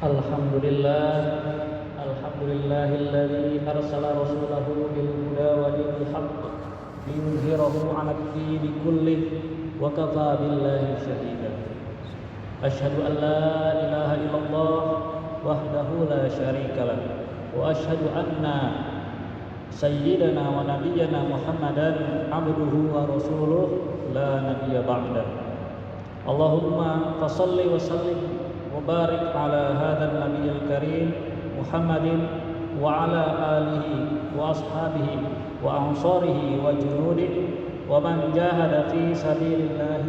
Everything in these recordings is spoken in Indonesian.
Alhamdulillah, alhamdulillahilladzi arsala rasulahu bil huda wa dinil haqq liyudhhirahu 'ala ad-dini kullih wa kafaa billahi shahida. Asyhadu an la ilaha illallah wahdahu la syarika lah wa asyhadu anna sayyidana wa nabiyyana Muhammadan abduhu wa rasuluh la nabiyya ba'da. Allahumma fashalli wa sallim وبارك على هذا النبي الكريم محمد وعلى آله وأصحابه وأنصاره وجنوده ومن جاهد في سبيل الله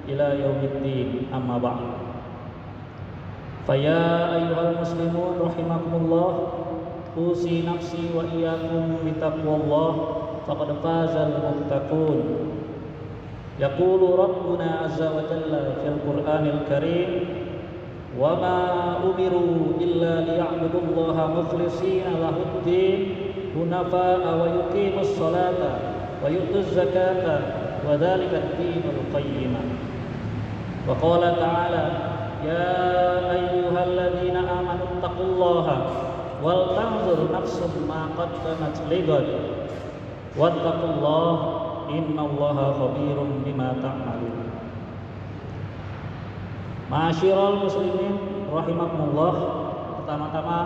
إلى يوم الدين أما بعد فيا أيها المسلمون رحمكم الله أوصي نفسي وإياكم بتقوى الله فقد فاز المتقون يقول ربنا عز وجل في القرآن الكريم وَمَا أُمِرُوا إِلَّا لِيَعْبُدُوا اللَّهَ مُخْلِصِينَ لَهُ الدِّينَ حُنَفَاءَ وَيُقِيمُوا الصَّلَاةَ وَيُؤْتُوا الزَّكَاةَ وَذَلِكَ الدِّينُ الْقَيِّمُ. وقال تعالى يا أيها الذين آمنوا اتقوا الله ولتنظر نفس ما قدمت لغد واتقوا الله إن الله خبير بما تعملون. Ma'asyiral muslimin rahimakumullah, pertama-tama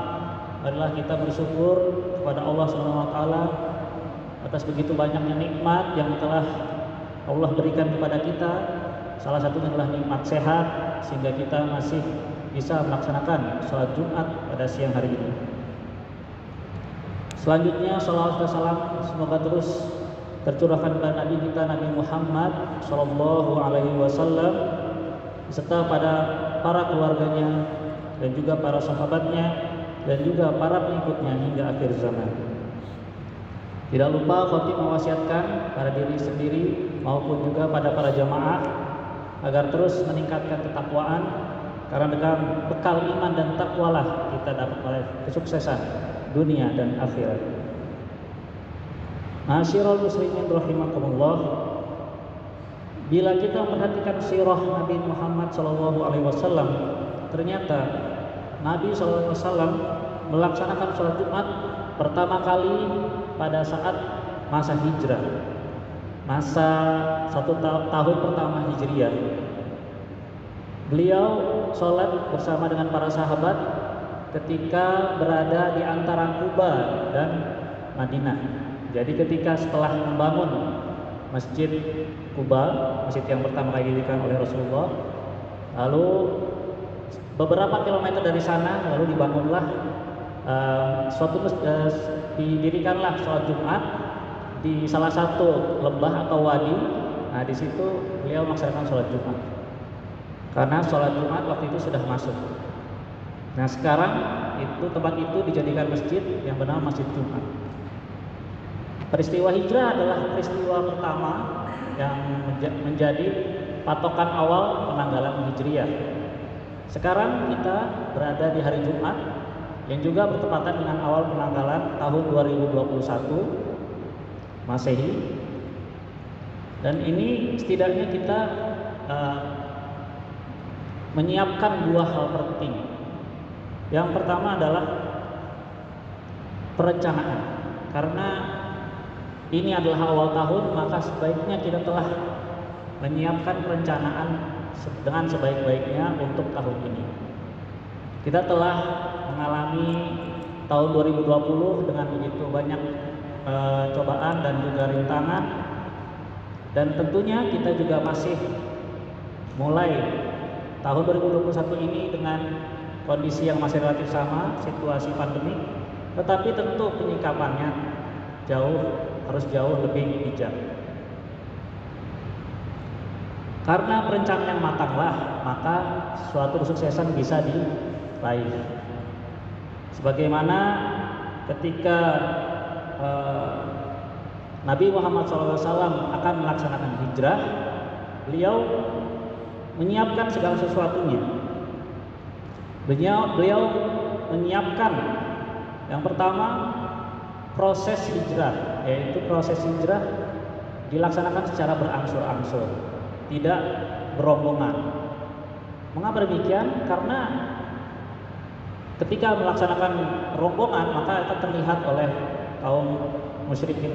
adalah kita bersyukur kepada Allah Subhanahu wa taala atas begitu banyaknya nikmat yang telah Allah berikan kepada kita. Salah satunya adalah nikmat sehat sehingga kita masih bisa melaksanakan sholat Jumat pada siang hari ini. Selanjutnya salawat dan salam semoga terus tercurahkan kepada Nabi kita Nabi Muhammad sallallahu alaihi wasallam serta pada para keluarganya dan juga para sahabatnya dan juga para pengikutnya hingga akhir zaman. Tidak lupa khatib mewasiatkan pada diri sendiri maupun juga pada para jamaah agar terus meningkatkan ketakwaan, karena dengan bekal iman dan takwalah kita dapat meraih kesuksesan dunia dan akhirat. Ma'asyiral muslimin rahimakumullah, bila kita memperhatikan sirah Nabi Muhammad SAW, ternyata Nabi SAW melaksanakan sholat Jumat pertama kali pada saat masa hijrah, masa 1 tahun pertama hijriah. Beliau sholat bersama dengan para sahabat ketika berada di antara Kuba dan Madinah. Jadi ketika setelah membangun Masjid Kuba, masjid yang pertama kali didirikan oleh Rasulullah, lalu beberapa kilometer dari sana lalu dibangunlah didirikanlah sholat Jumat di salah satu lembah atau wadi. Nah, di situ beliau melaksanakan sholat Jumat karena sholat Jumat waktu itu sudah masuk. Nah, sekarang itu tempat itu dijadikan masjid yang bernama Masjid Jumat. Peristiwa hijrah adalah peristiwa pertama yang menjadi patokan awal penanggalan hijriah. Sekarang kita berada di hari Jumat yang juga bertepatan dengan awal penanggalan tahun 2021 Masehi. Dan ini setidaknya kita menyiapkan dua hal penting. Yang pertama adalah perencanaan, karena ini adalah awal tahun, maka sebaiknya kita telah menyiapkan perencanaan dengan sebaik-baiknya untuk tahun ini. Kita telah mengalami tahun 2020 dengan begitu banyak cobaan dan juga rintangan, dan tentunya kita juga masih mulai tahun 2021 ini dengan kondisi yang masih relatif sama, situasi pandemi, tetapi tentu penyikapannya harus jauh lebih bijak. Karena perencanaan yang matanglah, maka suatu kesuksesan bisa diraih. Sebagaimana ketika Nabi Muhammad SAW akan melaksanakan hijrah, beliau menyiapkan segala sesuatunya. Beliau menyiapkan yang pertama proses hijrah, yaitu proses hijrah dilaksanakan secara berangsur-angsur, tidak berombongan. Mengapa demikian? Karena ketika melaksanakan rombongan maka akan terlihat oleh kaum musyrikin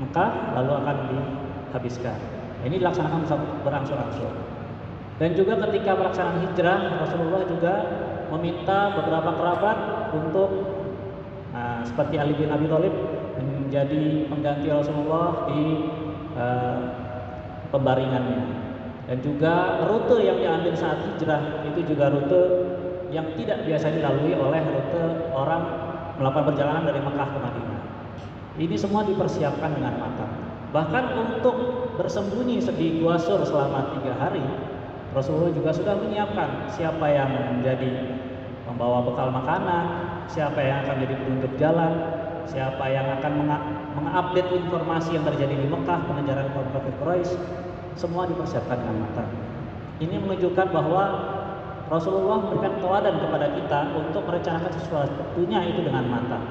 Mekah lalu akan dihabiskan. Ini dilaksanakan berangsur-angsur. Dan juga ketika pelaksanaan hijrah, Rasulullah juga meminta beberapa kerabat untuk seperti Ali bin Abi Thalib menjadi pengganti Rasulullah di pembaringannya. Dan juga rute yang diambil saat hijrah itu juga rute yang tidak biasa dilalui oleh rute orang melakukan perjalanan dari Mekah ke Madinah. Ini semua dipersiapkan dengan matang. Bahkan untuk bersembunyi di Gua Sur selama 3 hari, Rasulullah juga sudah menyiapkan siapa yang menjadi pembawa bekal makanan, siapa yang akan menjadi petunjuk jalan, siapa yang akan mengupdate informasi yang terjadi di Mekah, pengejaran kaum kafir Quraisy, semua dipersiapkan dengan matang. Ini menunjukkan bahwa Rasulullah memberikan teladan kepada kita untuk merencanakan sesuatunya itu dengan matang.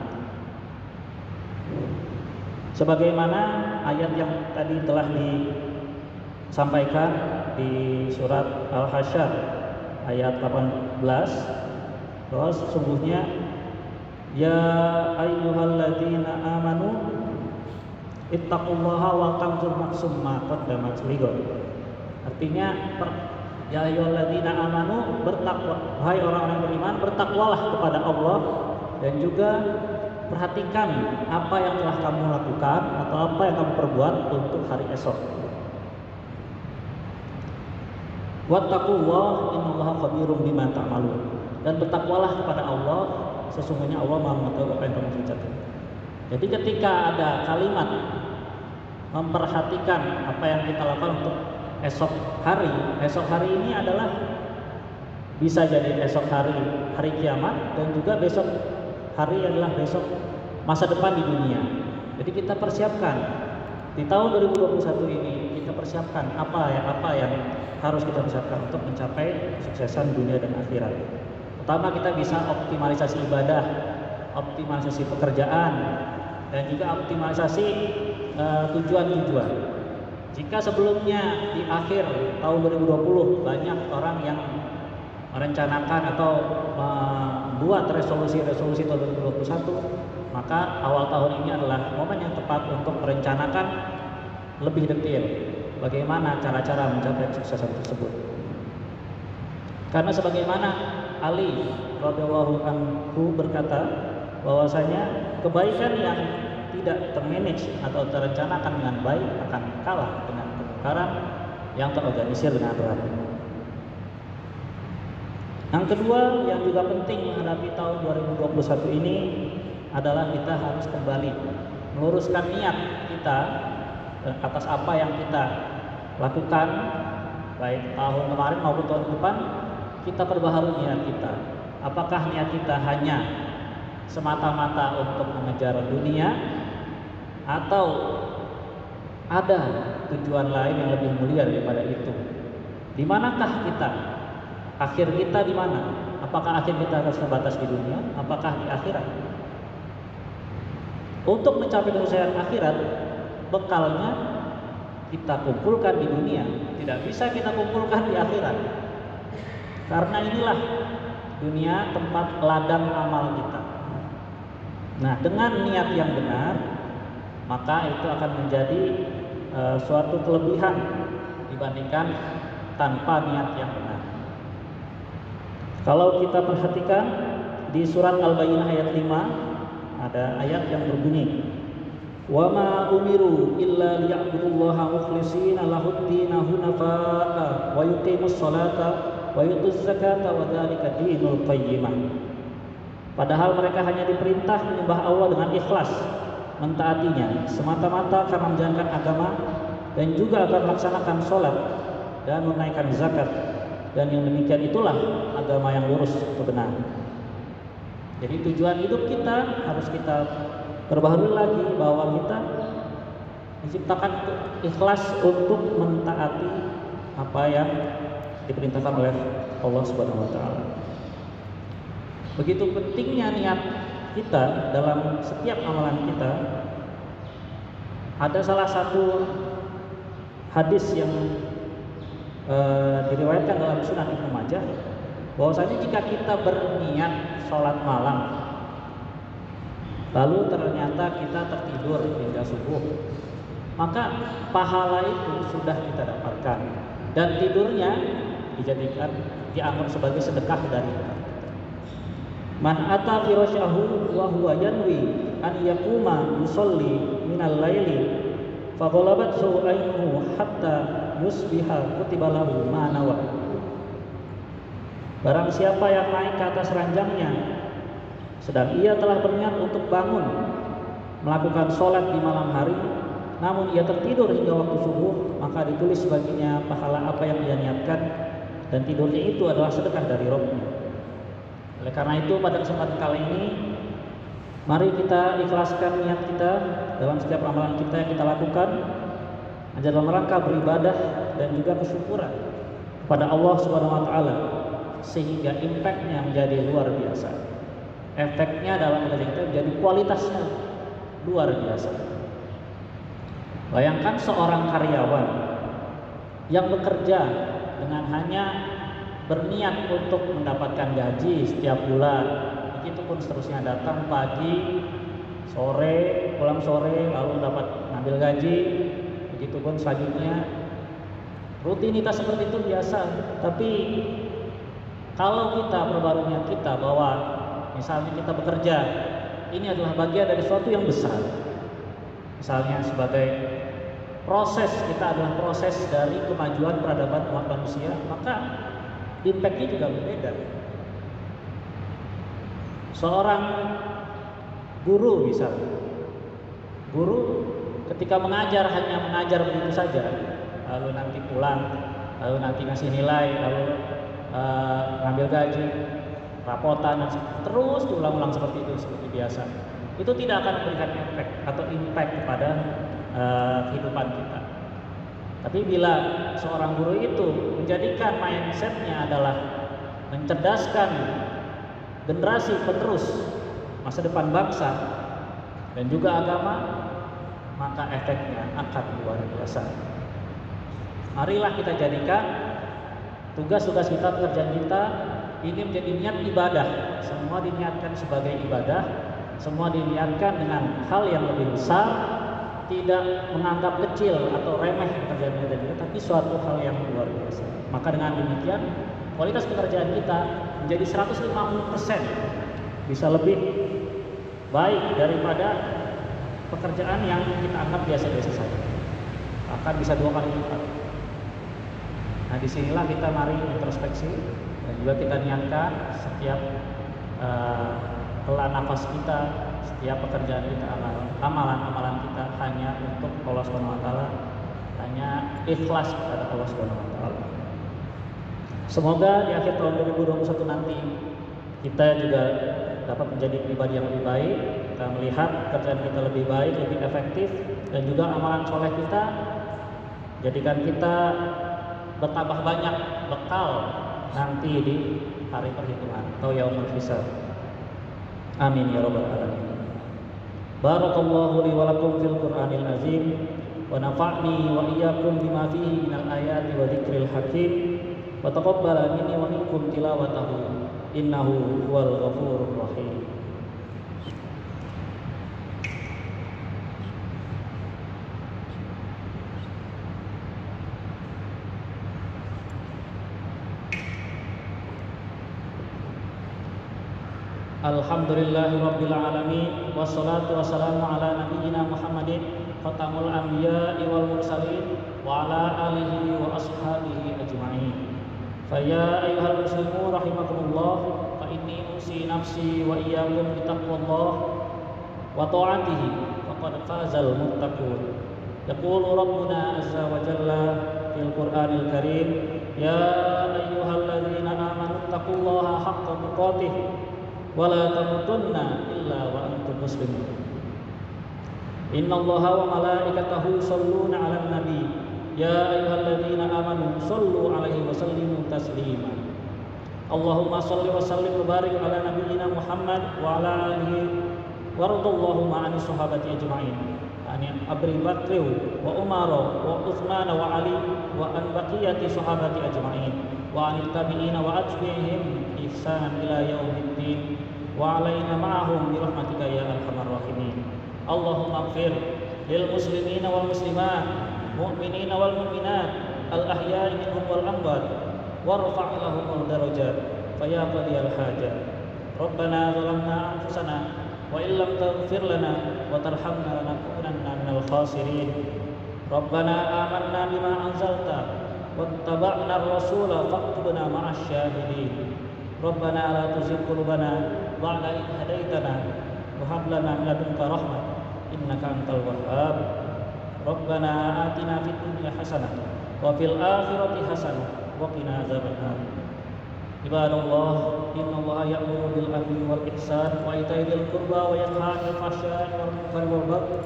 Sebagaimana ayat yang tadi telah disampaikan di surat Al-Hasyr ayat 18, bahwa sesungguhnya ya ayyuhalladzina amanu ittaqullaha wa tanzur nafsum ma qaddamat lighad. Artinya ya ayyuhalladzina amanu, bertakwa, wahai orang-orang beriman, bertakwalah kepada Allah dan juga perhatikan apa yang telah kamu lakukan atau apa yang kamu perbuat untuk hari esok. Wattaqullah innallaha khabirum bima ta'malun. Dan bertakwalah kepada Allah, sesungguhnya Allah Maha mengetahui apa yang kamu kerjakan. Jadi ketika ada kalimat memperhatikan apa yang kita lakukan untuk esok hari ini adalah bisa jadi esok hari kiamat, dan juga besok hari adalah besok masa depan di dunia. Jadi kita persiapkan di tahun 2021 ini, kita persiapkan apa yang harus kita persiapkan untuk mencapai kesuksesan dunia dan akhirat. Pertama, kita bisa optimalisasi ibadah, optimalisasi pekerjaan, dan juga optimalisasi tujuan-tujuan. Jika sebelumnya di akhir tahun 2020 banyak orang yang merencanakan atau membuat resolusi tahun 2021, maka awal tahun ini adalah momen yang tepat untuk merencanakan lebih detail bagaimana cara-cara mencapai kesuksesan tersebut. Karena sebagaimana Ali radhiyallahu anhu berkata bahwasanya kebaikan yang tidak termanage atau terencanakan dengan baik akan kalah dengan kemungkaran yang terorganisir dengan rapi. Yang kedua yang juga penting menghadapi tahun 2021 ini adalah kita harus kembali meluruskan niat kita atas apa yang kita lakukan baik tahun kemarin maupun tahun depan. Kita perbaharui niat kita. Apakah niat kita hanya semata-mata untuk mengejar dunia, atau ada tujuan lain yang lebih mulia daripada itu? Di manakah kita? Akhir kita di mana? Apakah akhir kita harus terbatas di dunia? Apakah di akhirat? Untuk mencapai kesuksesan akhirat, bekalnya kita kumpulkan di dunia, tidak bisa kita kumpulkan di akhirat. Karena inilah dunia tempat ladang amal kita. Nah, dengan niat yang benar, maka itu akan menjadi suatu kelebihan dibandingkan tanpa niat yang benar. Kalau kita perhatikan di surat Al-Bayyinah ayat 5 ada ayat yang berbunyi, "Wa ma umiru illa liya'budullaha mukhlishina lahud-din hunafa'a wa yuqimus sholata wa yutuz zakata wa dzalika dinul qayyimah." Padahal mereka hanya diperintah menyembah Allah dengan ikhlas, mentaatinya semata-mata karena menjalankan agama, dan juga akan melaksanakan sholat dan menunaikan zakat, dan yang demikian itulah agama yang lurus kebenaran. Jadi tujuan hidup kita harus kita perbaharui lagi, bahwa kita diciptakan ikhlas untuk mentaati apa yang diperintahkan oleh Allah Subhanahu wa taala. Begitu pentingnya niat kita dalam setiap amalan kita. Ada salah satu hadis yang diriwayatkan dalam Sunan Ibnu Majah bahwasanya jika kita berniat sholat malam lalu ternyata kita tertidur hingga subuh, maka pahala itu sudah kita dapatkan dan tidurnya dianggap sebagai sedekah dari kita. Man ata firasyahu wa huwa yanwi an yaquma yusalli minal laili fa ghalabathu ainuhu hatta yusbiha kutiba lahu ma nawa. Barang siapa yang naik ke atas ranjangnya sedang ia telah berniat untuk bangun melakukan sholat di malam hari, namun ia tertidur hingga waktu subuh, maka ditulis baginya pahala apa yang ia niatkan, dan tidurnya itu adalah sedekah dari rohnya. Oleh karena itu pada kesempatan kali ini mari kita ikhlaskan niat kita dalam setiap amalan kita yang kita lakukan dalam rangka beribadah dan juga kesyukuran kepada Allah Subhanahu wa taala, sehingga impactnya menjadi luar biasa. Efeknya dalam kerja kita menjadi kualitasnya luar biasa. Bayangkan seorang karyawan yang bekerja dengan hanya berniat untuk mendapatkan gaji setiap bulan, begitu pun seterusnya, datang pagi, sore, pulang sore, lalu dapat ngambil gaji, begitu pun selanjutnya. Rutinitas seperti itu biasa. Tapi kalau kita perbarui niat kita bahwa misalnya kita bekerja, ini adalah bagian dari sesuatu yang besar, misalnya sebagai proses, kita adalah proses dari kemajuan peradaban umat manusia, maka impactnya juga berbeda. Seorang guru misalnya, guru ketika mengajar hanya mengajar begitu saja, lalu nanti pulang, lalu nanti ngasih nilai, lalu ngambil gaji, rapotan, terus diulang-ulang seperti itu, seperti biasa, itu tidak akan memberikan efek atau impact kepada kehidupan kita. Tapi bila seorang guru itu menjadikan mindsetnya adalah mencerdaskan generasi penerus masa depan bangsa dan juga agama, maka efeknya akan luar biasa. Marilah kita jadikan tugas-tugas kita, pekerjaan kita ini menjadi niat ibadah. Semua diniatkan sebagai ibadah, semua diniatkan dengan hal yang lebih besar, tidak menganggap kecil atau remeh pekerjaan kita, tapi suatu hal yang luar biasa. Maka dengan demikian kualitas pekerjaan kita menjadi 150%, bisa lebih baik daripada pekerjaan yang kita anggap biasa-biasa saja, akan bisa 2 kali lipat. Nah, disinilah kita mari introspeksi dan juga kita niatkan setiap hela nafas kita, setiap pekerjaan kita, amalan-amalan kita hanya untuk Allah Subhanahu wa taala, hanya ikhlas kepada Allah Subhanahu wa taala. Semoga di akhir tahun 2021 nanti kita juga dapat menjadi pribadi yang lebih baik, kita melihat pekerjaan kita lebih baik, lebih efektif, dan juga amalan soleh kita jadikan kita bertambah banyak bekal nanti di hari perhitungan atau yaumul hisab. Amin ya rabbal alamin. Barakallahu li wa lakum fil Qur'anil azim wa nafa'ni wa iyyakum bima fihi minal ayati wa dzikril hakim wa taqabbala minni wa minkum tilawatahu innahu huwal ghafurur rahim. Alhamdulillahirabbil alamin wassalatu wassalamu ala nabiyyina Muhammadin khatamul anbiya'i wal mursalin wa ala alihi wa ashabihi ajma'in. Fa ya ayyuhal muslimun rahimakumullah, fa inni usi nafsi wa iyyakum bi taqwallah wa ta'atihi faqad fazal muttaqun. Yaqulu rabbuna azza wa jalla fil Qur'anil karim, ya ayyuhalladzina amanu taqullaha haqqa tuqatih wala tamutunna illa wa antum muslimun. Innallaha wa malaikatahu yusholluna 'alan nabi ya ayyuhalladzina amanu shollu 'alaihi wa sallimu taslima. Allahumma sholli wa sallim wa barik 'ala nabiyyina Muhammad wa 'ala alihi wa radallahu 'ani sahabati ajma'in. Ani Abu Bakr wa Umar wa Utsman wa Ali wa an baqiyati sahabati ajma'in. وعن التابعين وأتباعهم إحسانا إلى يوم الدين وعلينا معهم برحمتك يا أرحم الراحمين. اللهم اغفر للمسلمين والمسلمات المؤمنين والمؤمنات الأحياء منهم والأموات وارفع لهم الدرجات فيا قضي الحاجات. ربنا ظلمنا أنفسنا وإن لم تغفر لنا وترحمنا لنكونن من الخاسرين. ربنا آمنا بما أنزلت واتبعنا الرسول فاكتبنا مع الشاهدين. ربنا لا تزغ قلوبنا بعد إذ هديتنا وهب لنا من لدنك رحمة إنك أنت الوهاب. ربنا آتنا في الدنيا حسنة وفي الآخرة حسنة وقنا عذاب النار. عباد الله إن الله يأمر بالعدل والإحسان وإيتاء ذي القربى وينهى عن الفحشاء والمنكر والبغي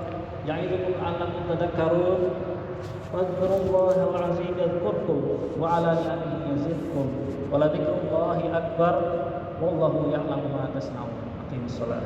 يعظكم لعلكم تذكرون. فاذكروا الله العظيم يذكركم وعلى نعمه يزدكم ولذكر الله أكبر والله يعلم ما تصنعون. أقيموا الصلاة.